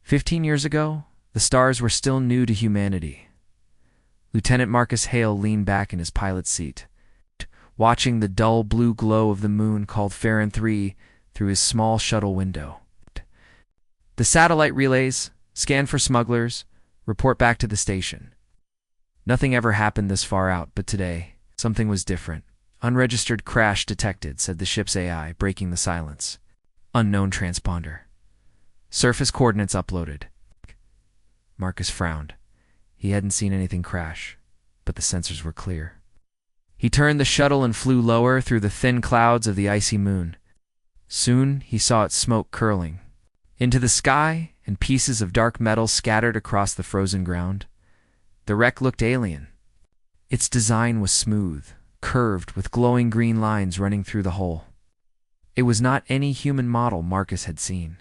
15 years ago, the stars were still new to humanity. Lieutenant Marcus Hale leaned back in his pilot's seat, watching the dull blue glow of the moon called Farron 3 through his small shuttle window. The satellite relays, scan for smugglers, report back to the station. Nothing ever happened this far out, but today, something was different. Unregistered crash detected, said the ship's AI, breaking the silence. Unknown transponder. Surface coordinates uploaded. Marcus frowned. He hadn't seen anything crash, but the sensors were clear. He turned the shuttle and flew lower through the thin clouds of the icy moon. Soon he saw its smoke curling into the sky and pieces of dark metal scattered across the frozen ground. The wreck looked alien. Its design was smooth, curved, with glowing green lines running through the hole. It was not any human model Marcus had seen.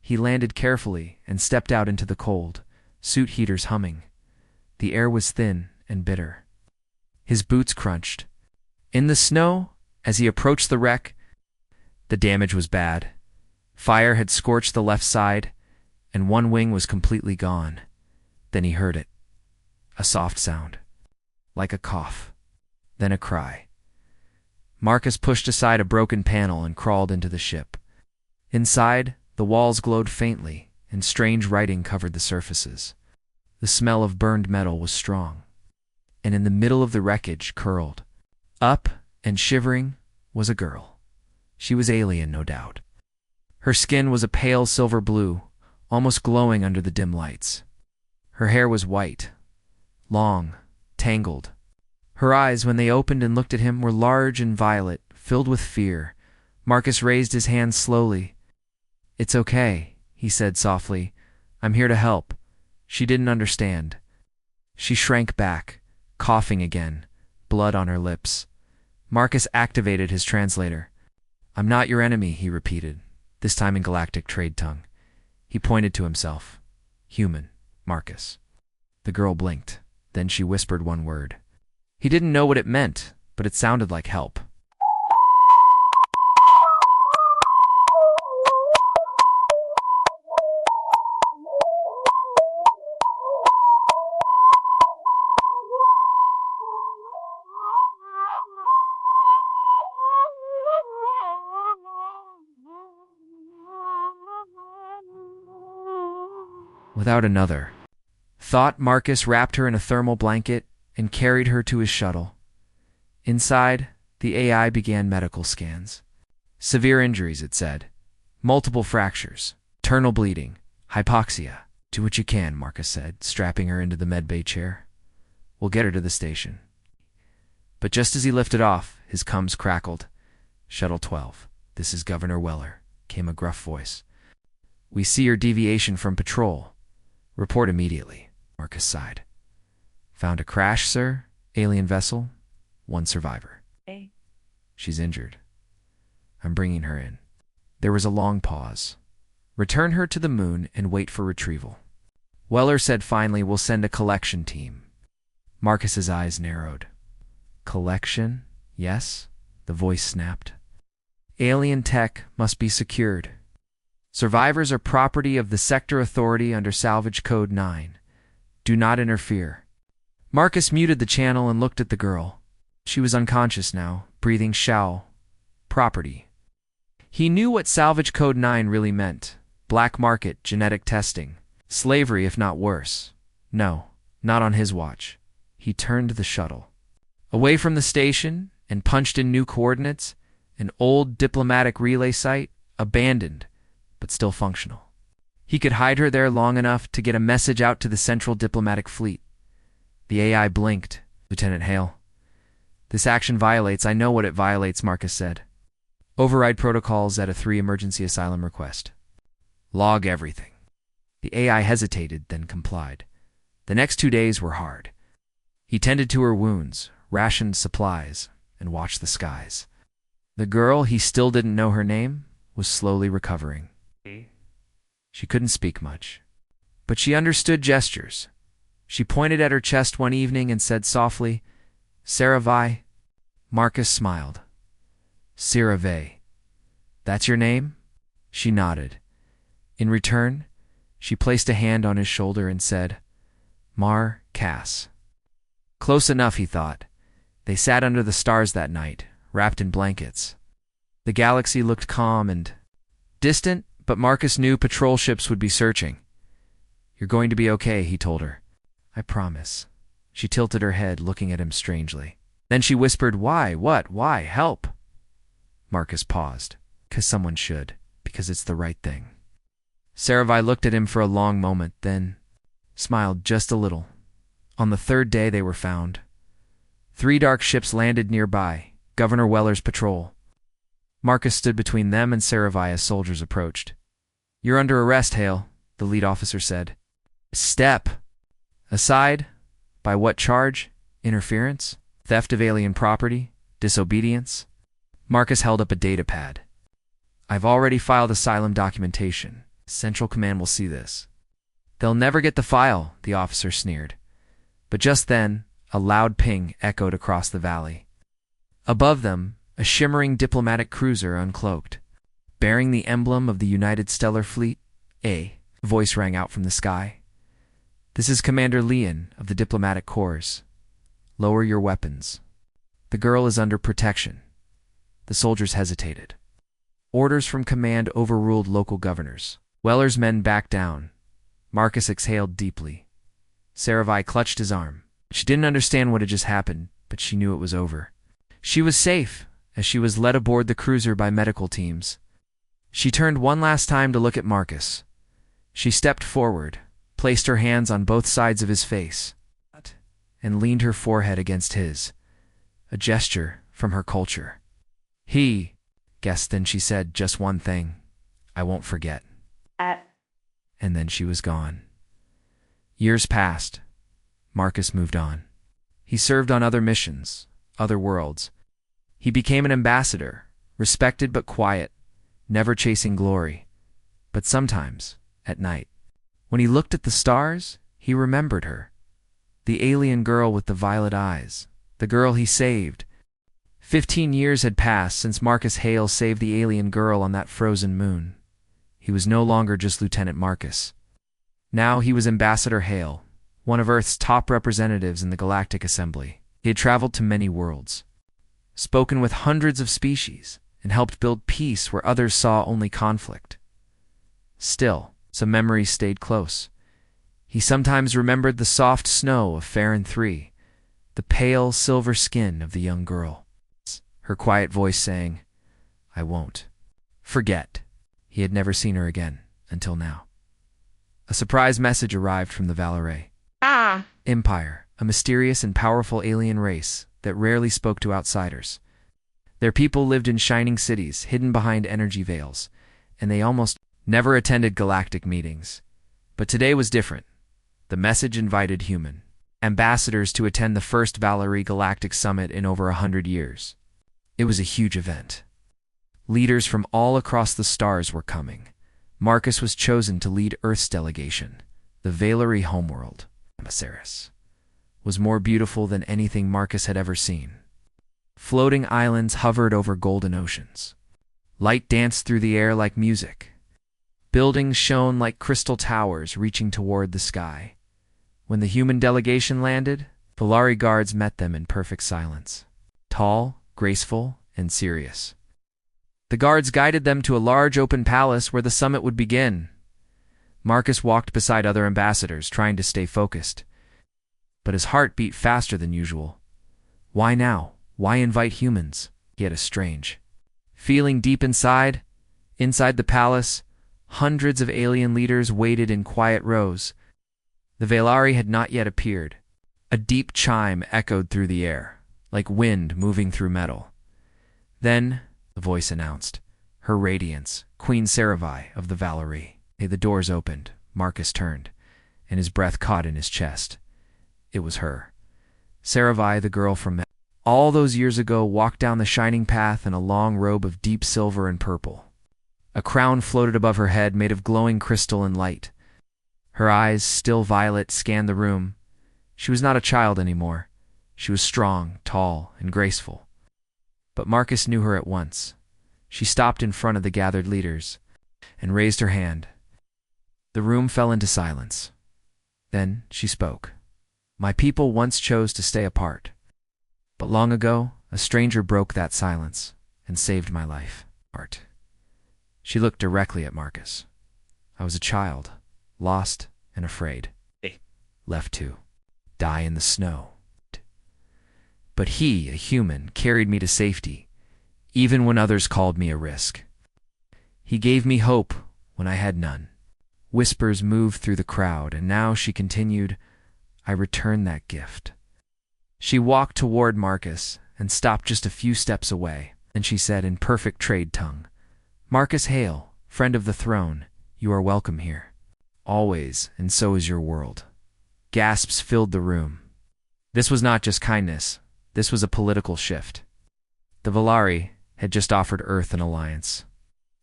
He landed carefully and stepped out into the cold, suit heaters humming. The air was thin and bitter. His boots crunched. In the snow, as he approached the wreck, the damage was bad. Fire had scorched the left side, and one wing was completely gone. Then he heard it. A soft sound, like a cough, then a cry. Marcus pushed aside a broken panel and crawled into the ship. Inside, the walls glowed faintly, and strange writing covered the surfaces. The smell of burned metal was strong, and in the middle of the wreckage, curled up and shivering, was a girl. She was alien, no doubt. Her skin was a pale silver blue, almost glowing under the dim lights. Her hair was white, long, tangled. Her eyes, when they opened and looked at him, were large and violet, filled with fear. Marcus raised his hand slowly. "It's okay," he said softly. "I'm here to help." She didn't understand. She shrank back, coughing again, blood on her lips. Marcus activated his translator. "I'm not your enemy," he repeated, this time in galactic trade tongue. He pointed to himself. "Human, Marcus." The girl blinked. Then she whispered one word. He didn't know what it meant, but it sounded like help. Without another thought, Marcus wrapped her in a thermal blanket and carried her to his shuttle. Inside, the AI began medical scans. Severe injuries, it said. Multiple fractures, internal bleeding, hypoxia. "Do what you can," Marcus said, strapping her into the medbay chair. "We'll get her to the station." But just as he lifted off, his comms crackled. "Shuttle 12, this is Governor Weller," came a gruff voice. "We see your deviation from patrol. Report immediately." Marcus sighed. "Found a crash, sir. Alien vessel. One survivor. She's injured. I'm bringing her in." There was a long pause. "Return her to the moon and wait for retrieval." Weller said finally, "We'll send a collection team." Marcus's eyes narrowed. "Collection? Yes?" The voice snapped. "Alien tech must be secured. Survivors are property of the Sector Authority under Salvage Code 9. Do not interfere." Marcus muted the channel and looked at the girl. She was unconscious now, breathing shallow. Property. He knew what Salvage Code 9 really meant. Black market, genetic testing. Slavery, if not worse. No, not on his watch. He turned the shuttle away from the station and punched in new coordinates. An old diplomatic relay site, abandoned, but still functional. He could hide her there long enough to get a message out to the Central Diplomatic Fleet. The AI blinked. "Lieutenant Hale, this action violates—" "I know what it violates," Marcus said. "Override protocols at a 3 emergency asylum request. Log everything." The AI hesitated, then complied. The next 2 days were hard. He tended to her wounds, rationed supplies, and watched the skies. The girl, he still didn't know her name, was slowly recovering. She couldn't speak much, but she understood gestures. She pointed at her chest one evening and said softly, "Sci-Fi." Marcus smiled. "Sci-Fi. That's your name?" She nodded. In return, She placed a hand on his shoulder and said, "Mar, Cass." Close enough, he thought. They sat under the stars that night, wrapped in blankets. The galaxy looked calm and distant, but Marcus knew patrol ships would be searching. "You're going to be okay," he told her. "I promise." She tilted her head, looking at him strangely. Then she whispered, "Why? What? Why? Help!" Marcus paused. "'Cause someone should. Because it's the right thing." Sci-Fi looked at him for a long moment, then smiled just a little. On the third day they were found. 3 dark ships landed nearby, Governor Weller's patrol. Marcus stood between them and Sci-Fi as soldiers approached. "You're under arrest, Hale," the lead officer said. "Step aside." "By what charge? Interference? Theft of alien property? Disobedience?" Marcus held up a data pad. "I've already filed asylum documentation. Central Command will see this." "They'll never get the file," the officer sneered. But just then, a loud ping echoed across the valley. Above them, a shimmering diplomatic cruiser uncloaked. Bearing the emblem of the United Stellar Fleet, a voice rang out from the sky. "This is Commander Leon of the Diplomatic Corps. Lower your weapons. The girl is under protection." The soldiers hesitated. Orders from command overruled local governors. Weller's men backed down. Marcus exhaled deeply. Sci-Fi clutched his arm. She didn't understand what had just happened, but she knew it was over. She was safe, as she was led aboard the cruiser by medical teams. She turned one last time to look at Marcus. She stepped forward, placed her hands on both sides of his face, and leaned her forehead against his, a gesture from her culture. "He," guessed, then she said just one thing, "I won't forget." And then she was gone. Years passed. Marcus moved on. He served on other missions, other worlds. He became an ambassador, respected but quiet, never chasing glory. But sometimes, at night, when he looked at the stars, he remembered her. The alien girl with the violet eyes, the girl he saved. 15 years had passed since Marcus Hale saved the alien girl on that frozen moon. He was no longer just Lieutenant Marcus. Now he was Ambassador Hale, one of Earth's top representatives in the Galactic Assembly. He had traveled to many worlds, spoken with hundreds of species, and helped build peace where others saw only conflict. Still, some memories stayed close. He sometimes remembered the soft snow of Farron 3, the pale silver skin of the young girl, her quiet voice saying, "I won't forget." He had never seen her again, until now. A surprise message arrived from the Valeray Empire, a mysterious and powerful alien race that rarely spoke to outsiders. Their people lived in shining cities, hidden behind energy veils, and they almost never attended galactic meetings. But today was different. The message invited human ambassadors to attend the first Valeray Galactic Summit in over 100 years. It was a huge event. Leaders from all across the stars were coming. Marcus was chosen to lead Earth's delegation. The Valeray homeworld, Emissaris, was more beautiful than anything Marcus had ever seen. Floating islands hovered over golden oceans. Light danced through the air like music. Buildings shone like crystal towers reaching toward the sky. When the human delegation landed, Valeray guards met them in perfect silence. Tall, graceful, and serious. The guards guided them to a large open palace where the summit would begin. Marcus walked beside other ambassadors, trying to stay focused. But his heart beat faster than usual. Why now? Why invite humans? He had a strange feeling deep inside. Inside the palace, hundreds of alien leaders waited in quiet rows. The Valeray had not yet appeared. A deep chime echoed through the air, like wind moving through metal. Then, the voice announced, Her Radiance, Queen Sci-Fi of the Valeray. The doors opened. Marcus turned, and his breath caught in his chest. It was her. Sci-Fi, the girl from all those years ago, walked down the shining path in a long robe of deep silver and purple. A crown floated above her head made of glowing crystal and light. Her eyes, still violet, scanned the room. She was not a child anymore. She was strong, tall, and graceful. But Marcus knew her at once. She stopped in front of the gathered leaders and raised her hand. The room fell into silence. Then she spoke. My people once chose to stay apart. But long ago, a stranger broke that silence and saved my life. Art. She looked directly at Marcus. I was a child, lost and afraid, left to die in the snow. But he, a human, carried me to safety, even when others called me a risk. He gave me hope when I had none. Whispers moved through the crowd, and now, she continued, I return that gift. She walked toward Marcus and stopped just a few steps away. Then she said in perfect trade tongue, Marcus Hale, friend of the throne, you are welcome here. Always, and so is your world. Gasps filled the room. This was not just kindness. This was a political shift. The Valari had just offered Earth an alliance.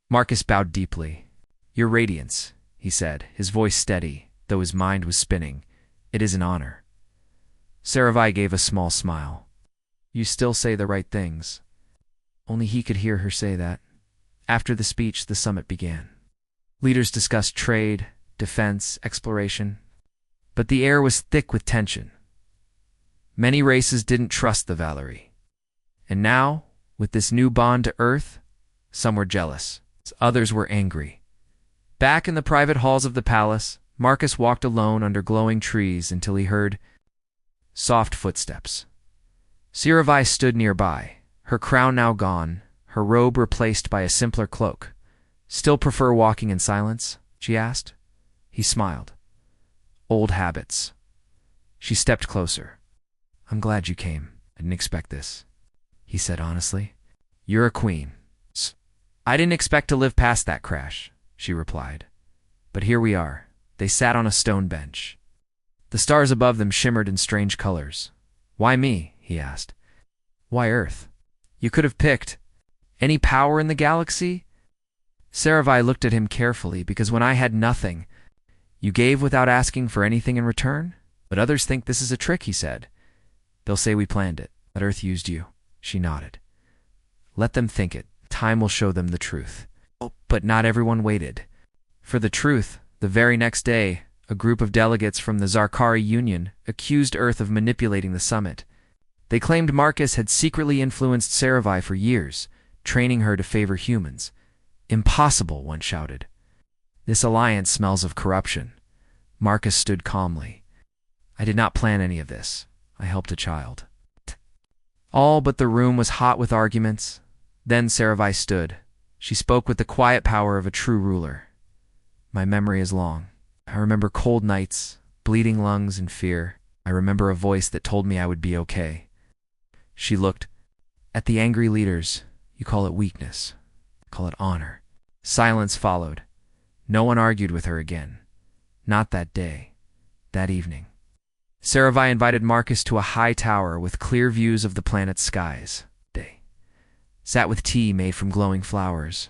Marcus bowed deeply. Your radiance, he said, his voice steady, though his mind was spinning. It is an honor. Saravai gave a small smile. You still say the right things. Only he could hear her say that. After the speech, the summit began. Leaders discussed trade, defense, exploration. But the air was thick with tension. Many races didn't trust the Valari. And now, with this new bond to Earth, some were jealous. Others were angry. Back in the private halls of the palace, Marcus walked alone under glowing trees until he heard soft footsteps. Saravai stood nearby, her crown now gone, her robe replaced by a simpler cloak. Still prefer walking in silence? She asked. He smiled. Old habits. She stepped closer. I'm glad you came. I didn't expect this, he said honestly. You're a queen. I didn't expect to live past that crash, she replied. But here we are. They sat on a stone bench. The stars above them shimmered in strange colors. Why me? He asked. Why Earth? You could have picked any power in the galaxy? Saravai looked at him carefully, because when I had nothing, you gave without asking for anything in return? But others think this is a trick, he said. They'll say we planned it, that Earth used you. She nodded. Let them think it. Time will show them the truth. But not everyone waited. For the truth, the very next day, a group of delegates from the Zarkari Union accused Earth of manipulating the summit. They claimed Marcus had secretly influenced Saravai for years, training her to favor humans. Impossible, one shouted. This alliance smells of corruption. Marcus stood calmly. I did not plan any of this. I helped a child. All but the room was hot with arguments. Then Saravai stood. She spoke with the quiet power of a true ruler. My memory is long. I remember cold nights, bleeding lungs and fear. I remember a voice that told me I would be okay. She looked at the angry leaders. You call it weakness. Call it honor. Silence followed. No one argued with her again. Not that day. That evening. Saravai invited Marcus to a high tower with clear views of the planet's skies. They sat with tea made from glowing flowers.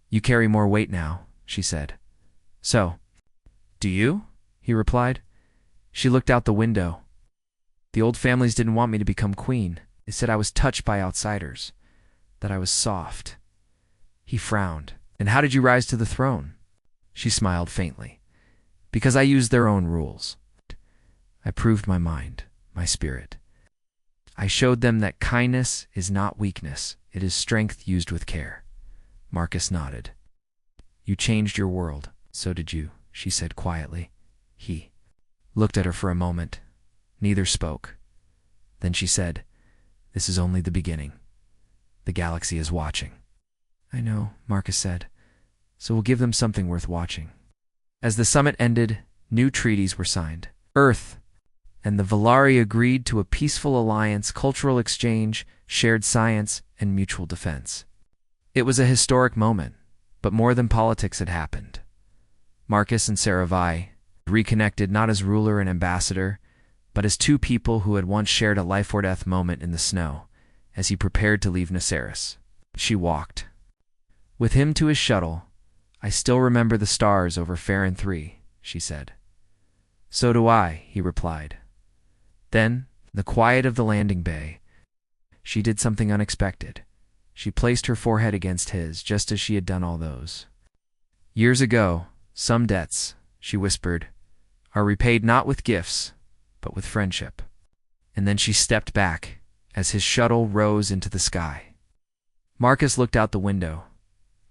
You carry more weight now, she said. So, do you? He replied. She looked out the window. The old families didn't want me to become queen. They said I was touched by outsiders, that I was soft. He frowned. And how did you rise to the throne? She smiled faintly. Because I used their own rules. I proved my mind, my spirit. I showed them that kindness is not weakness. It is strength used with care. Marcus nodded. You changed your world. So did you, she said quietly. He looked at her for a moment. Neither spoke. Then she said, This is only the beginning. The galaxy is watching. I know, Marcus said. So we'll give them something worth watching. As the summit ended, new treaties were signed. Earth and the Valari agreed to a peaceful alliance, cultural exchange, shared science, and mutual defense. It was a historic moment, but more than politics had happened. Marcus and Saravai reconnected not as ruler and ambassador, but as two people who had once shared a life-or-death moment in the snow, as he prepared to leave Naceris. She walked with him to his shuttle. I still remember the stars over Farron 3, she said. So do I, he replied. Then, in the quiet of the landing bay, she did something unexpected. She placed her forehead against his, just as she had done all those years ago. Some debts, she whispered, "are repaid not with gifts, but with friendship." And then she stepped back as his shuttle rose into the sky. Marcus looked out the window.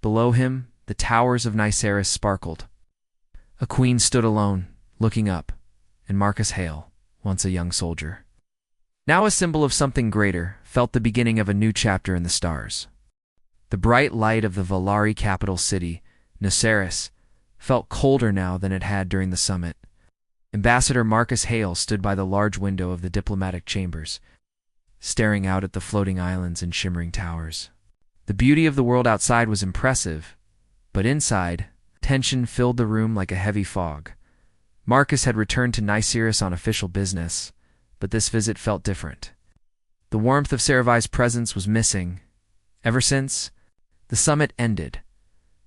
Below him, the towers of Niceris sparkled. A queen stood alone, looking up, and Marcus Hale, once a young soldier, now a symbol of something greater, felt the beginning of a new chapter in the stars. The bright light of the Valari capital city, Niceris, felt colder now than it had during the summit. Ambassador Marcus Hale stood by the large window of the diplomatic chambers, staring out at the floating islands and shimmering towers. The beauty of the world outside was impressive, but inside, tension filled the room like a heavy fog. Marcus had returned to Niceris on official business, but this visit felt different. The warmth of Saravai's presence was missing. Ever since the summit ended,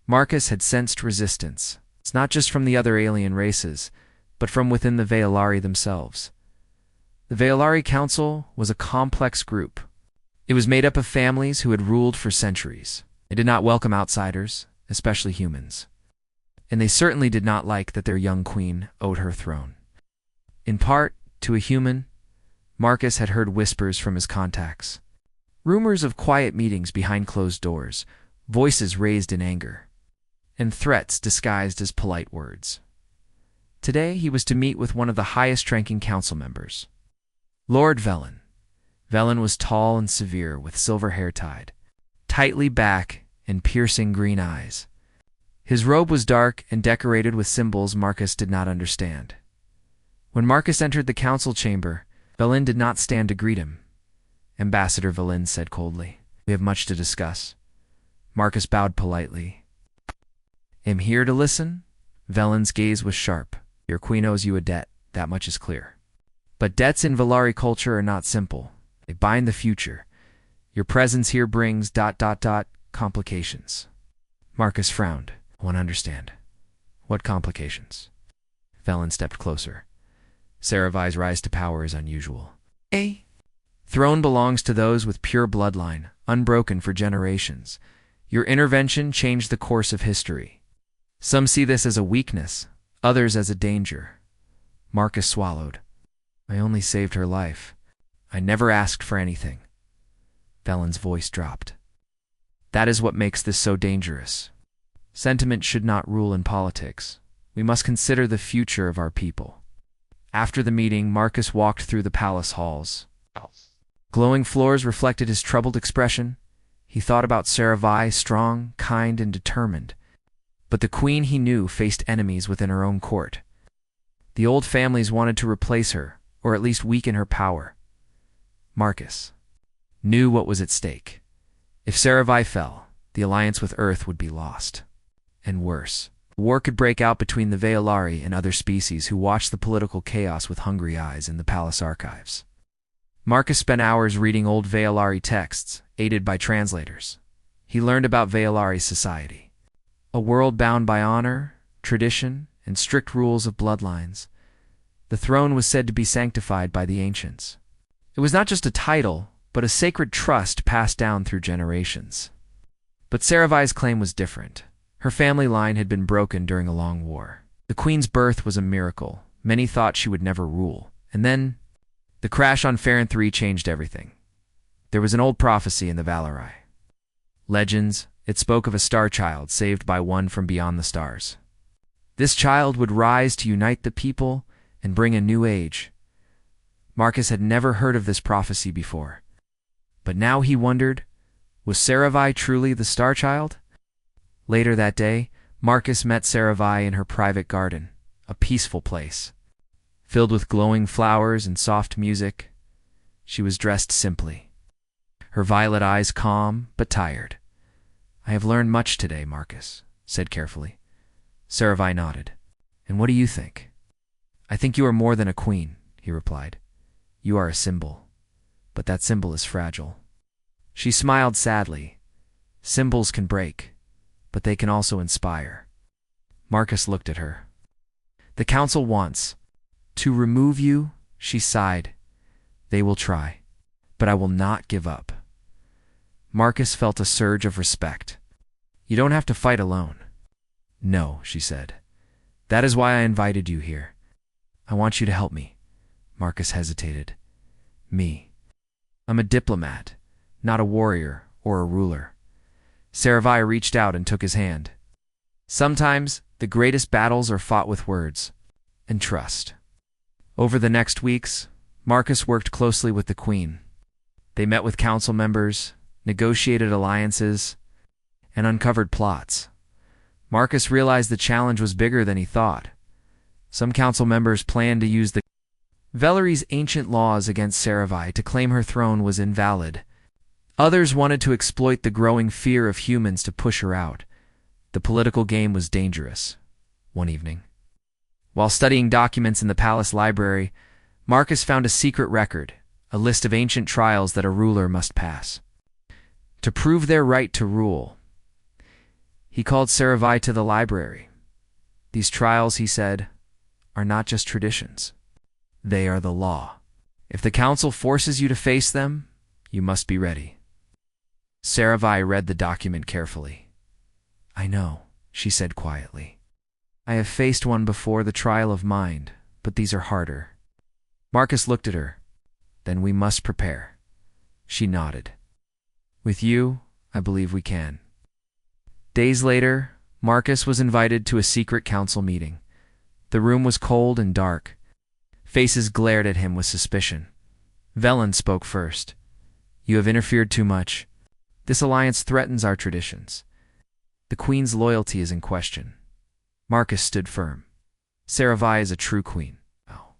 Marcus had sensed resistance. It's not just from the other alien races, but from within the Veilari themselves. The Veilari Council was a complex group. It was made up of families who had ruled for centuries. They did not welcome outsiders, especially humans. And they certainly did not like that their young queen owed her throne. In part, to a human, Marcus had heard whispers from his contacts. Rumors of quiet meetings behind closed doors, voices raised in anger, and threats disguised as polite words. Today he was to meet with one of the highest-ranking council members, Lord Velen. Velen was tall and severe, with silver hair tied tightly back and piercing green eyes. His robe was dark and decorated with symbols Marcus did not understand. When Marcus entered the council chamber, Velen did not stand to greet him. Ambassador Velen said coldly, "We have much to discuss." Marcus bowed politely. "Am here to listen?" Velen's gaze was sharp. "Your queen owes you a debt, that much is clear. But debts in Valari culture are not simple. They bind the future. Your presence here brings ... complications." Marcus frowned. "I want to understand. What complications?" Velen stepped closer. "Saravai's rise to power is unusual. A throne belongs to those with pure bloodline, unbroken for generations. Your intervention changed the course of history. Some see this as a weakness, others as a danger." Marcus swallowed. "I only saved her life. I never asked for anything." Velen's voice dropped. "That is what makes this so dangerous. Sentiment should not rule in politics. We must consider the future of our people." After the meeting, Marcus walked through the palace halls. Glowing floors reflected his troubled expression. He thought about Saravai, strong, kind, and determined. But the queen he knew faced enemies within her own court. The old families wanted to replace her, or at least weaken her power. Marcus knew what was at stake. If Saravai fell, the alliance with Earth would be lost. And worse, war could break out between the Veilari and other species who watched the political chaos with hungry eyes in the palace archives. Marcus spent hours reading old Veilari texts, aided by translators. He learned about Veilari society, a world bound by honor, tradition, and strict rules of bloodlines. The throne was said to be sanctified by the ancients. It was not just a title, but a sacred trust passed down through generations. But Saravai's claim was different. Her family line had been broken during a long war. The queen's birth was a miracle. Many thought she would never rule. And then, the crash on Farron 3 changed everything. There was an old prophecy in the Valari. Legends, it spoke of a star child saved by one from beyond the stars. This child would rise to unite the people and bring a new age. Marcus had never heard of this prophecy before. But now he wondered, was Saravai truly the star child? Later that day, Marcus met Saravai in her private garden, a peaceful place, filled with glowing flowers and soft music. She was dressed simply, her violet eyes calm but tired. "I have learned much today," Marcus said carefully. Saravai nodded. "And what do you think?" "I think you are more than a queen," he replied. "You are a symbol, but that symbol is fragile." She smiled sadly. "Symbols can break, but they can also inspire." Marcus looked at her. "The council wants to remove you," she sighed. "They will try, but I will not give up." Marcus felt a surge of respect. "You don't have to fight alone." "No," she said. That is why I invited you here. I want you to help me. Marcus hesitated. Me. I'm a diplomat, not a warrior or a ruler. Sci-Fi reached out and took his hand. Sometimes, the greatest battles are fought with words and trust. Over the next weeks, Marcus worked closely with the Queen. They met with council members, negotiated alliances, and uncovered plots. Marcus realized the challenge was bigger than he thought. Some council members planned to use the Vellery's ancient laws against Sci-Fi to claim her throne was invalid. Others wanted to exploit the growing fear of humans to push her out. The political game was dangerous. One evening, while studying documents in the palace library, Marcus found a secret record, a list of ancient trials that a ruler must pass to prove their right to rule. He called Sci-Fi to the library. These trials, he said, are not just traditions. They are the law. If the council forces you to face them, you must be ready. Sci-Fi read the document carefully. I know, she said quietly. I have faced one before, the trial of mind, but these are harder. Marcus looked at her. Then we must prepare. She nodded. With you, I believe we can. Days later, Marcus was invited to a secret council meeting. The room was cold and dark. Faces glared at him with suspicion. Velen spoke first. You have interfered too much. This alliance threatens our traditions. The Queen's loyalty is in question. Marcus stood firm. Sci-Fi is a true queen. Oh.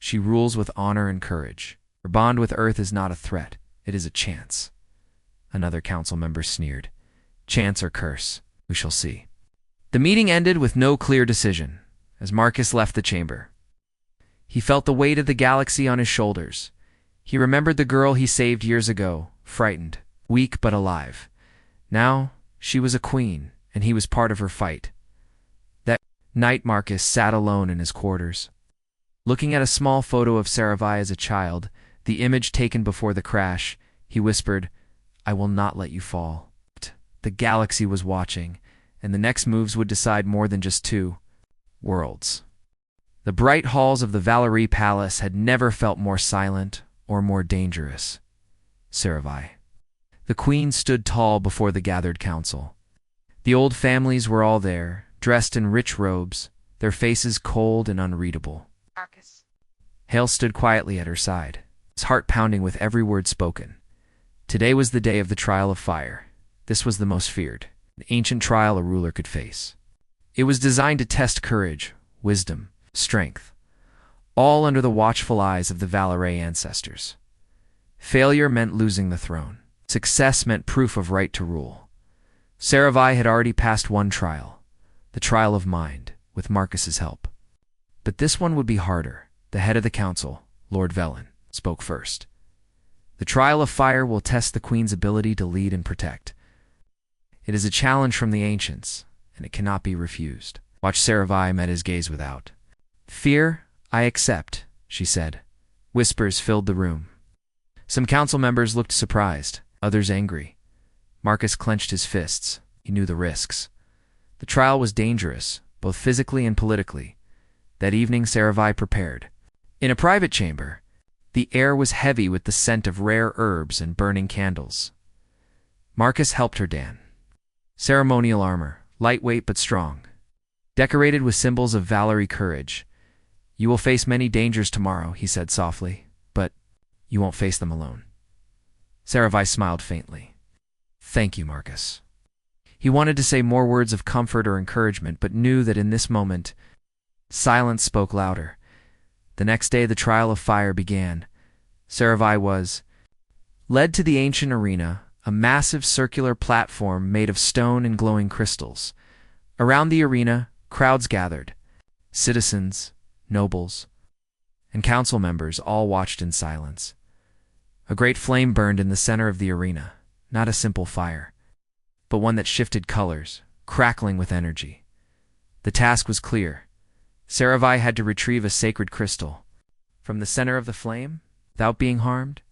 She rules with honor and courage. Her bond with Earth is not a threat. It is a chance. Another council member sneered. Chance or curse? We shall see. The meeting ended with no clear decision. As Marcus left the chamber, he felt the weight of the galaxy on his shoulders. He remembered the girl he saved years ago, frightened, weak but alive. Now, she was a queen, and he was part of her fight. That night, Marcus sat alone in his quarters. Looking at a small photo of Sci-Fi as a child, the image taken before the crash, he whispered, I will not let you fall. The galaxy was watching, and the next moves would decide more than just two worlds. The bright halls of the Valerie Palace had never felt more silent or more dangerous. Sci-Fi. The Queen stood tall before the gathered council. The old families were all there, dressed in rich robes, their faces cold and unreadable. Marcus. Hale stood quietly at her side, his heart pounding with every word spoken. Today was the day of the trial of fire. This was the most feared, an ancient trial a ruler could face. It was designed to test courage, wisdom, strength, all under the watchful eyes of the Valerie ancestors. Failure meant losing the throne. Success meant proof of right to rule. Sci-Fi had already passed one trial, the trial of mind, with Marcus's help. But this one would be harder. The head of the council, Lord Velen, spoke first. The trial of fire will test the Queen's ability to lead and protect. It is a challenge from the ancients, and it cannot be refused. Watch Sci-Fi met his gaze without. Fear, I accept, she said. Whispers filled the room. Some council members looked surprised, others angry. Marcus clenched his fists. He knew the risks. The trial was dangerous, both physically and politically. That evening, Sci-Fi prepared. In a private chamber, the air was heavy with the scent of rare herbs and burning candles. Marcus helped her don. Ceremonial armor, lightweight but strong, decorated with symbols of Valerie courage. You will face many dangers tomorrow, he said softly, but you won't face them alone. Sci-Fi smiled faintly. Thank you, Marcus. He wanted to say more words of comfort or encouragement, but knew that in this moment, silence spoke louder. The next day, the trial of fire began. Sci-Fi was led to the ancient arena, a massive circular platform made of stone and glowing crystals. Around the arena, crowds gathered. Citizens, nobles, and council members all watched in silence. A great flame burned in the center of the arena, not a simple fire, but one that shifted colors, crackling with energy. The task was clear. Sci-Fi had to retrieve a sacred crystal. From the center of the flame, without being harmed,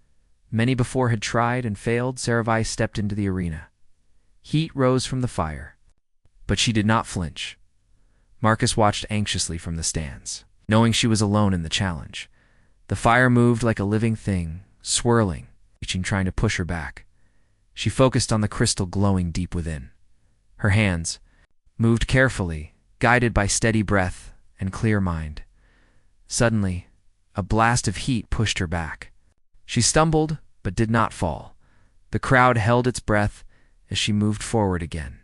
many before had tried and failed. Sci-Fi stepped into the arena. Heat rose from the fire, but she did not flinch. Marcus watched anxiously from the stands, knowing she was alone in the challenge. The fire moved like a living thing, swirling, reaching, trying to push her back. She focused on the crystal glowing deep within. Her hands moved carefully, guided by steady breath and clear mind. Suddenly, a blast of heat pushed her back. She stumbled, but did not fall. The crowd held its breath as she moved forward again.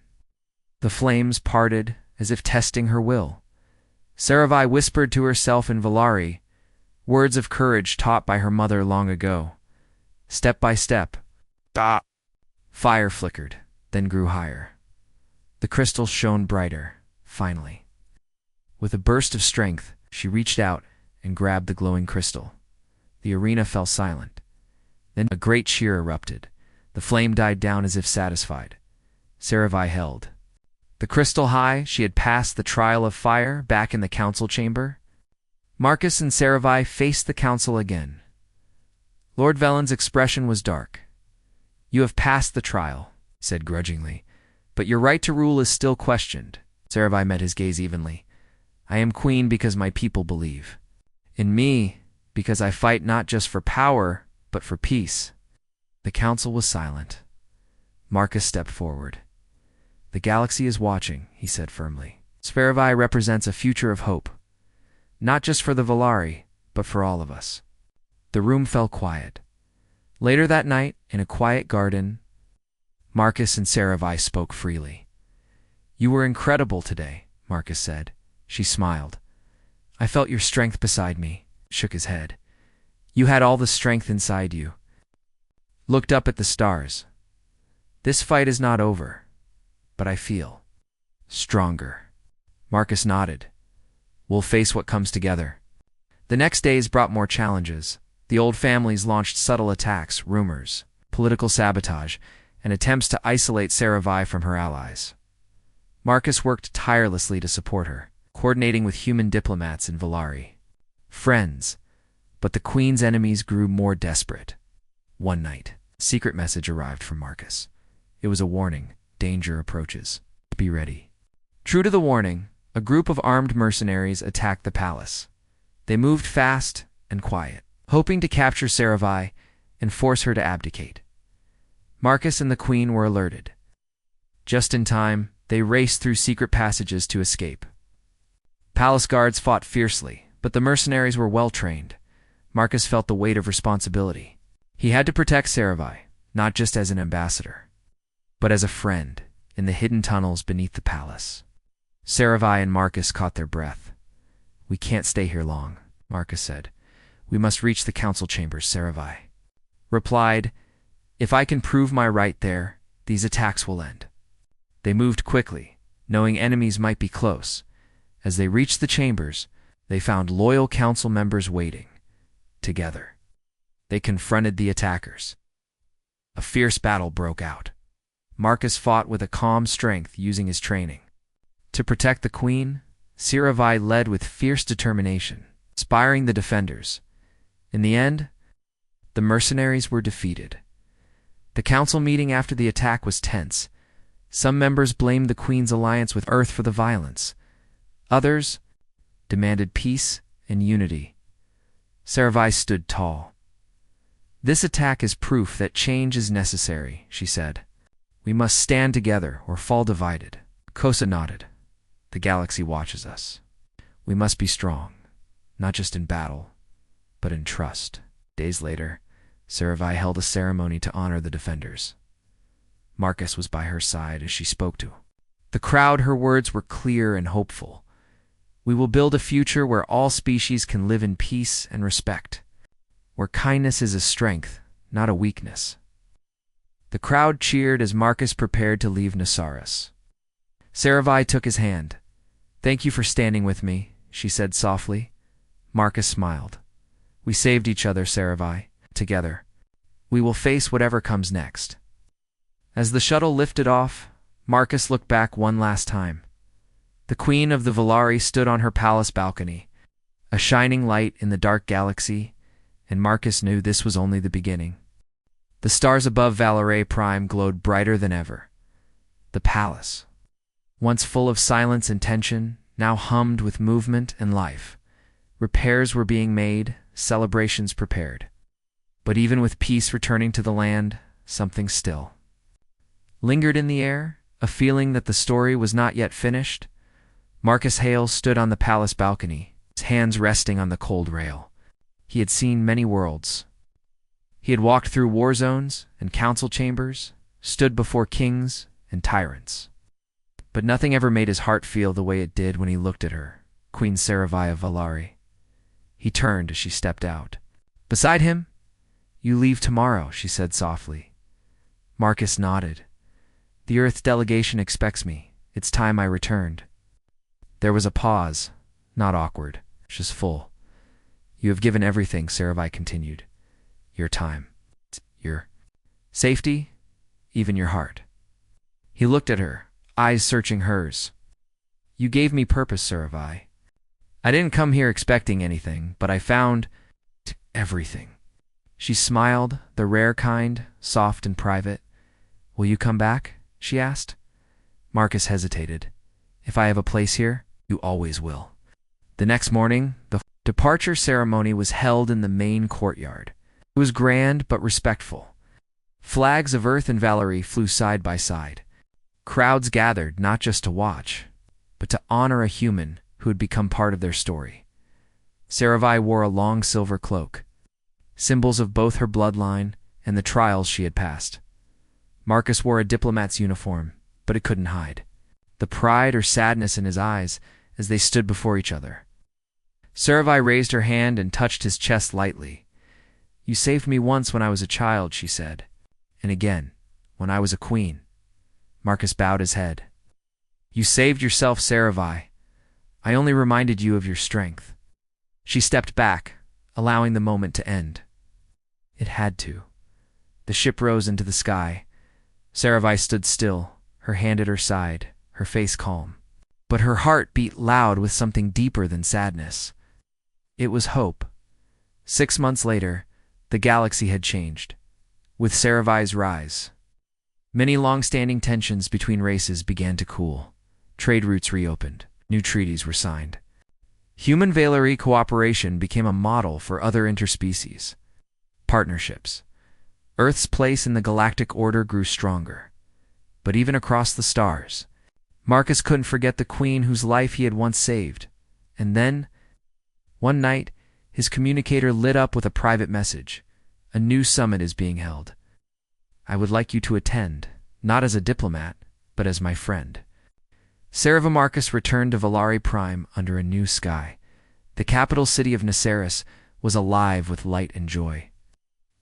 The flames parted as if testing her will. Sci-Fi whispered to herself in Valari, words of courage taught by her mother long ago. Step by step, fire flickered, then grew higher. The crystal shone brighter, finally. With a burst of strength, she reached out and grabbed the glowing crystal. The arena fell silent. Then a great cheer erupted. The flame died down as if satisfied. Sci-Fi held the crystal high. She had passed the trial of fire back in the council chamber. Marcus and Sci-Fi faced the council again. Lord Velen's expression was dark. "You have passed the trial," he said grudgingly, "but your right to rule is still questioned." Sci-Fi met his gaze evenly. "I am queen because my people believe in me, because I fight not just for power, but for peace." The council was silent. Marcus stepped forward. "The galaxy is watching," he said firmly. Sci-Fi represents a future of hope, not just for the Valari, but for all of us. The room fell quiet. Later that night, in a quiet garden, Marcus and Sci-Fi spoke freely. "You were incredible today," Marcus said. She smiled. "I felt your strength beside me," shook his head. "You had all the strength inside you." Looked up at the stars. "This fight is not over, but I feel stronger." Marcus nodded. "We'll face what comes together." The next days brought more challenges. The old families launched subtle attacks, rumors, political sabotage, and attempts to isolate Sci-Fi from her allies. Marcus worked tirelessly to support her, coordinating with human diplomats in Valari. Friends, but the Queen's enemies grew more desperate. One night, a secret message arrived from Marcus. It was a warning: danger approaches. Be ready. True to the warning, a group of armed mercenaries attacked the palace. They moved fast and quiet, hoping to capture Sci-Fi and force her to abdicate. Marcus and the Queen were alerted. Just in time, they raced through secret passages to escape. Palace guards fought fiercely, but the mercenaries were well trained. Marcus felt the weight of responsibility. He had to protect Sci-Fi, not just as an ambassador, but as a friend in the hidden tunnels beneath the palace. Sci-Fi and Marcus caught their breath. "We can't stay here long," Marcus said. "We must reach the council chambers." Sci-Fi replied, "If I can prove my right there, these attacks will end." They moved quickly, knowing enemies might be close. As they reached the chambers, they found loyal council members waiting. Together, they confronted the attackers. A fierce battle broke out. Marcus fought with a calm strength, using his training. To protect the Queen, Sci-Fi led with fierce determination, inspiring the defenders. In the end, the mercenaries were defeated. The council meeting after the attack was tense. Some members blamed the Queen's alliance with Earth for the violence. Others demanded peace and unity. Sci-Fi stood tall. "This attack is proof that change is necessary," she said. "We must stand together or fall divided." Kosa nodded. "The galaxy watches us. We must be strong, not just in battle, but in trust." Days later, Sci-Fi held a ceremony to honor the defenders. Marcus was by her side as she spoke to the crowd. Her words were clear and hopeful. "We will build a future where all species can live in peace and respect, where kindness is a strength, not a weakness." The crowd cheered as Marcus prepared to leave Nasaris. Sci-Fi took his hand. "Thank you for standing with me," she said softly. Marcus smiled. "We saved each other, Sci-Fi. Together, we will face whatever comes next." As the shuttle lifted off, Marcus looked back one last time. The Queen of the Valari stood on her palace balcony, a shining light in the dark galaxy, and Marcus knew this was only the beginning. The stars above Valare Prime glowed brighter than ever. The palace, once full of silence and tension, now hummed with movement and life. Repairs were being made, celebrations prepared. But even with peace returning to the land, something still lingered in the air, a feeling that the story was not yet finished. Marcus Hale stood on the palace balcony, his hands resting on the cold rail. He had seen many worlds. He had walked through war zones and council chambers, stood before kings and tyrants. But nothing ever made his heart feel the way it did when he looked at her, Queen Sci-Fi of Valari. He turned as she stepped out. Beside him, "You leave tomorrow," she said softly. Marcus nodded. "The Earth delegation expects me. It's time I returned." There was a pause, not awkward, just full. "You have given everything," Sci-Fi continued. "Your time, your safety, even your heart." He looked at her, eyes searching hers. "You gave me purpose, Sci-Fi. I didn't come here expecting anything, but I found everything." She smiled, the rare kind, soft and private. "Will you come back?" she asked. Marcus hesitated. "If I have a place here, you always will." The next morning, the departure ceremony was held in the main courtyard. It was grand but respectful. Flags of Earth and Valari flew side by side. Crowds gathered not just to watch, but to honor a human who had become part of their story. Sci-Fi wore a long silver cloak, symbols of both her bloodline and the trials she had passed. Marcus wore a diplomat's uniform, but it couldn't hide the pride or sadness in his eyes as they stood before each other. Sci-Fi raised her hand and touched his chest lightly. "You saved me once when I was a child," she said, "and again, when I was a queen." Marcus bowed his head. "You saved yourself, Sci-Fi. I only reminded you of your strength." She stepped back, allowing the moment to end. It had to. The ship rose into the sky. Sci-Fi stood still, her hand at her side, her face calm. But her heart beat loud with something deeper than sadness. It was hope. 6 months later, the galaxy had changed. With Sci-Fi's rise, many long-standing tensions between races began to cool. Trade routes reopened. New treaties were signed. Human-Valari cooperation became a model for other interspecies partnerships. Earth's place in the galactic order grew stronger. But even across the stars, Marcus couldn't forget the queen whose life he had once saved. And then, one night, his communicator lit up with a private message. "A new summit is being held. I would like you to attend, not as a diplomat, but as my friend." Sci-Fi Marcus returned to Valari Prime under a new sky. The capital city of Naceris was alive with light and joy.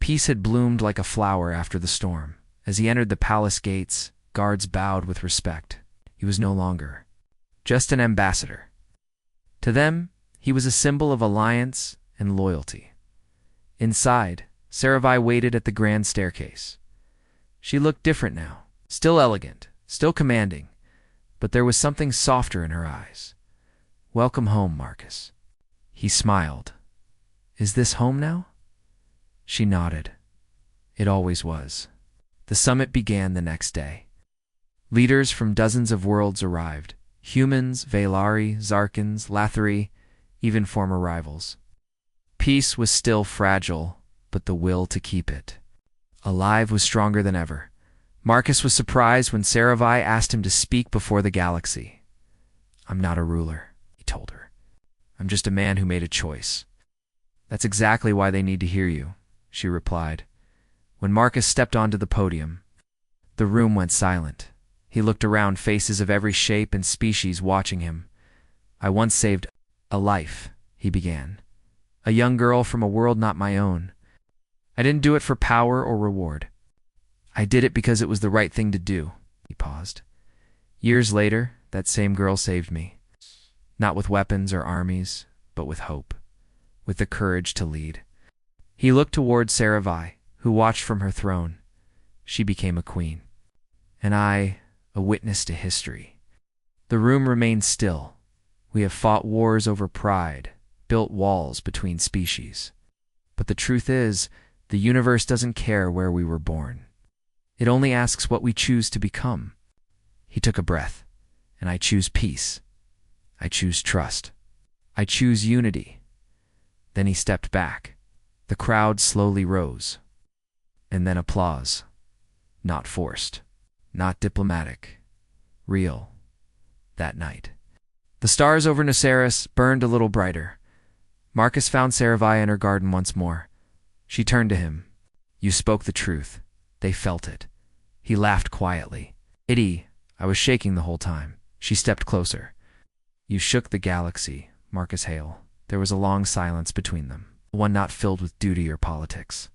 Peace had bloomed like a flower after the storm. As he entered the palace gates, guards bowed with respect. He was no longer just an ambassador. To them, he was a symbol of alliance and loyalty. Inside, Sci-Fi waited at the grand staircase. She looked different now, still elegant, still commanding, but there was something softer in her eyes. "Welcome home, Marcus." He smiled. "Is this home now?" She nodded. It always was. The summit began the next day. Leaders from dozens of worlds arrived. Humans, Valari, Zarkans, Lathari, even former rivals. Peace was still fragile, but the will to keep it alive was stronger than ever. Marcus was surprised when Sci-Fi asked him to speak before the galaxy. "I'm not a ruler," he told her. "I'm just a man who made a choice." "That's exactly why they need to hear you," she replied. When Marcus stepped onto the podium, the room went silent. He looked around, faces of every shape and species watching him. "I once saved a life," he began. "A young girl from a world not my own. I didn't do it for power or reward. I did it because it was the right thing to do." He paused. "Years later, that same girl saved me. Not with weapons or armies, but with hope, with the courage to lead." He looked toward Sci-Fi, who watched from her throne. She became a queen. And I, a witness to history. The room remained still. We have fought wars over pride, built walls between species. But the truth is, the universe doesn't care where we were born. It only asks what we choose to become. He took a breath. "And I choose peace. I choose trust. I choose unity. Then he stepped back. The crowd slowly rose. And then applause. Not forced. Not diplomatic. Real. That night. The stars over Noceris burned a little brighter. Marcus found Saravai in her garden once more. She turned to him. You spoke the truth. They felt it. He laughed quietly. I was shaking the whole time. She stepped closer. You shook the galaxy, Marcus Hale. There was a long silence between them, one not filled with duty or politics,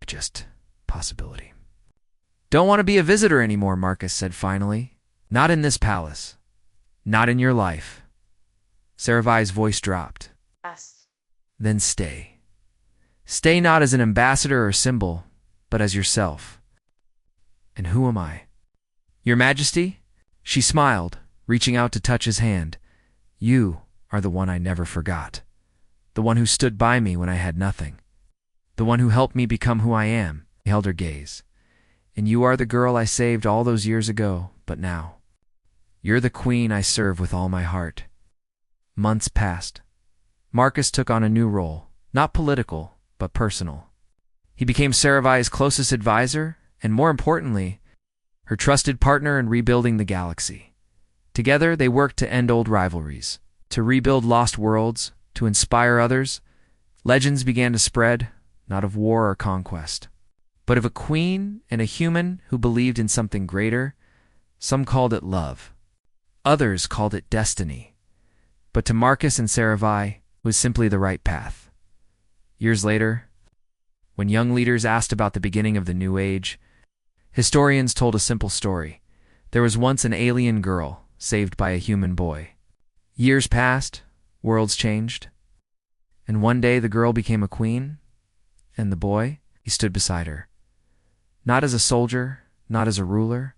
just possibility. Don't want to be a visitor anymore, Marcus said finally. Not in this palace. Not in your life. Saravai's voice dropped. Yes. Then stay. Stay not as an ambassador or symbol, but as yourself. And who am I? Your Majesty? She smiled, reaching out to touch his hand. You are the one I never forgot. The one who stood by me when I had nothing. The one who helped me become who I am. He held her gaze. And you are the girl I saved all those years ago, but now. You're the queen I serve with all my heart. Months passed. Marcus took on a new role, not political, but personal. He became Saravai's closest advisor, and more importantly, her trusted partner in rebuilding the galaxy. Together, they worked to end old rivalries, to rebuild lost worlds, to inspire others. Legends began to spread, not of war or conquest, but of a queen and a human who believed in something greater. Some called it love. Others called it destiny. But to Marcus and Saravai, it was simply the right path. Years later, when young leaders asked about the beginning of the New Age, historians told a simple story. There was once an alien girl saved by a human boy. Years passed, worlds changed, and one day the girl became a queen, and the boy, he stood beside her. Not as a soldier, not as a ruler,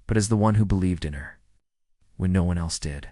but as the one who believed in her, when no one else did.